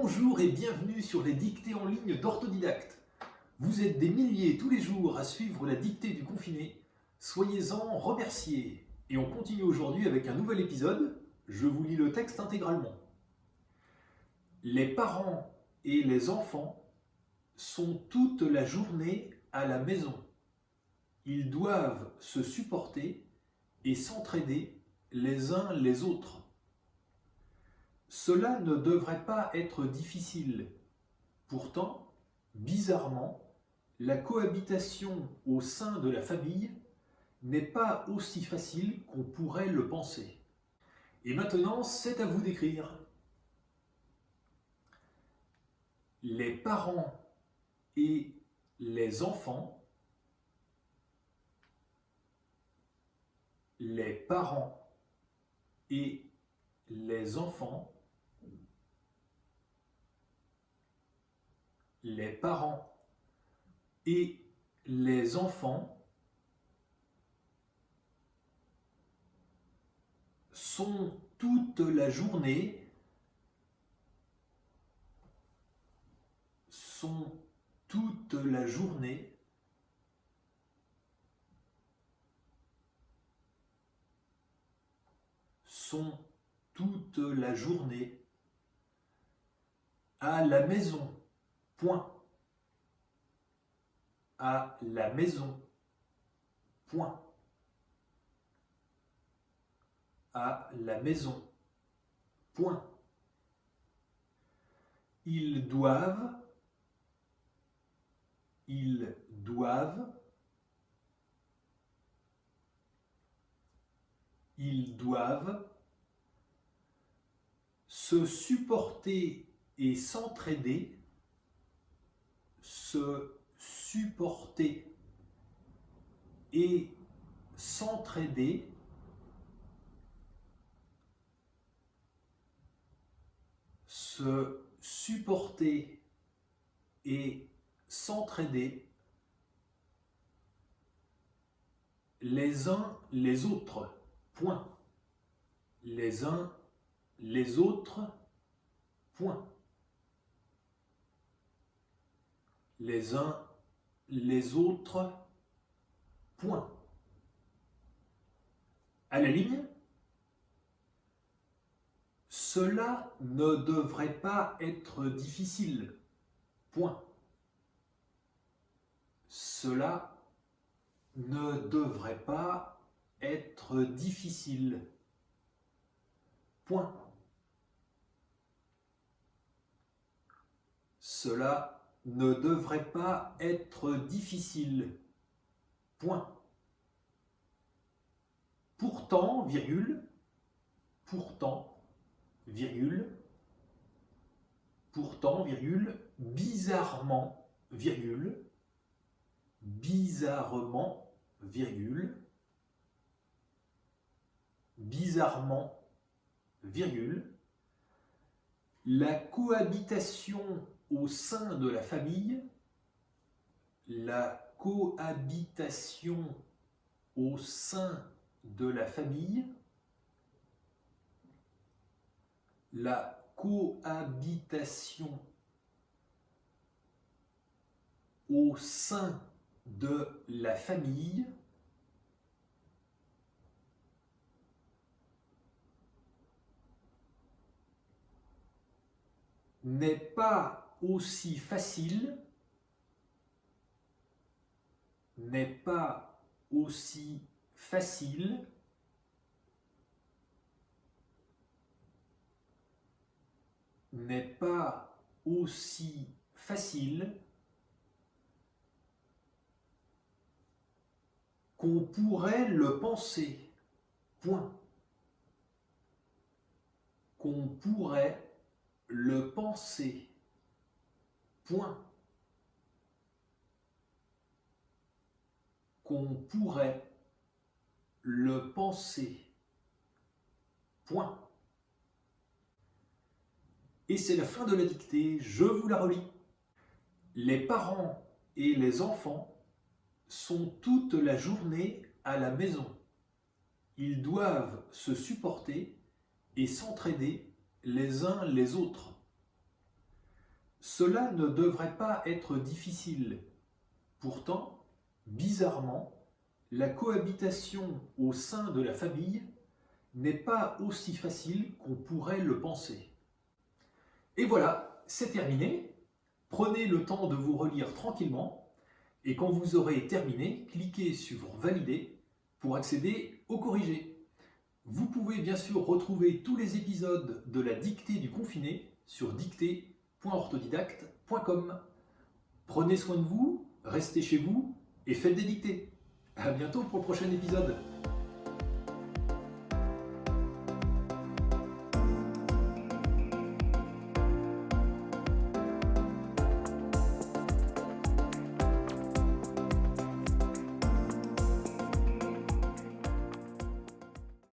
Bonjour et bienvenue sur les dictées en ligne d'Orthodidacte. Vous êtes des milliers tous les jours à suivre la dictée du confiné. Soyez-en remerciés. Et on continue aujourd'hui avec un nouvel épisode. Je vous lis le texte intégralement. Les parents et les enfants sont toute la journée à la maison. Ils doivent se supporter et s'entraider les uns les autres. Cela ne devrait pas être difficile. Pourtant, bizarrement, la cohabitation au sein de la famille n'est pas aussi facile qu'on pourrait le penser. Et maintenant, c'est à vous d'écrire. Les parents et les enfants, les parents et les enfants, les parents et les enfants sont toute la journée à la maison. Point. À la maison. Point. À la maison. Point. Ils doivent se supporter et s'entraider, se supporter et s'entraider, se supporter et s'entraider les uns les autres. Point. Les uns les autres. Point. Les uns les autres. Point. À la ligne, cela ne devrait pas être difficile. Point. Cela ne devrait pas être difficile. Point. Cela ne devrait pas être difficile. Point. Pourtant, virgule, bizarrement, la cohabitation au sein de la famille, la cohabitation au sein de la famille, la cohabitation au sein de la famille n'est pas aussi facile, qu'on pourrait le penser. Point. Qu'on pourrait le penser. Point. Qu'on pourrait le penser. Point. Et c'est la fin de la dictée, je vous la relis. Les parents et les enfants sont toute la journée à la maison. Ils doivent se supporter et s'entraider les uns les autres. Cela ne devrait pas être difficile. Pourtant, bizarrement, la cohabitation au sein de la famille n'est pas aussi facile qu'on pourrait le penser. Et voilà, c'est terminé. Prenez le temps de vous relire tranquillement et quand vous aurez terminé, cliquez sur Valider pour accéder au corrigé. Vous pouvez bien sûr retrouver tous les épisodes de la dictée du confiné sur dictée.orthodidacte.com. Prenez soin de vous, restez chez vous et faites des dictées. À bientôt pour le prochain épisode.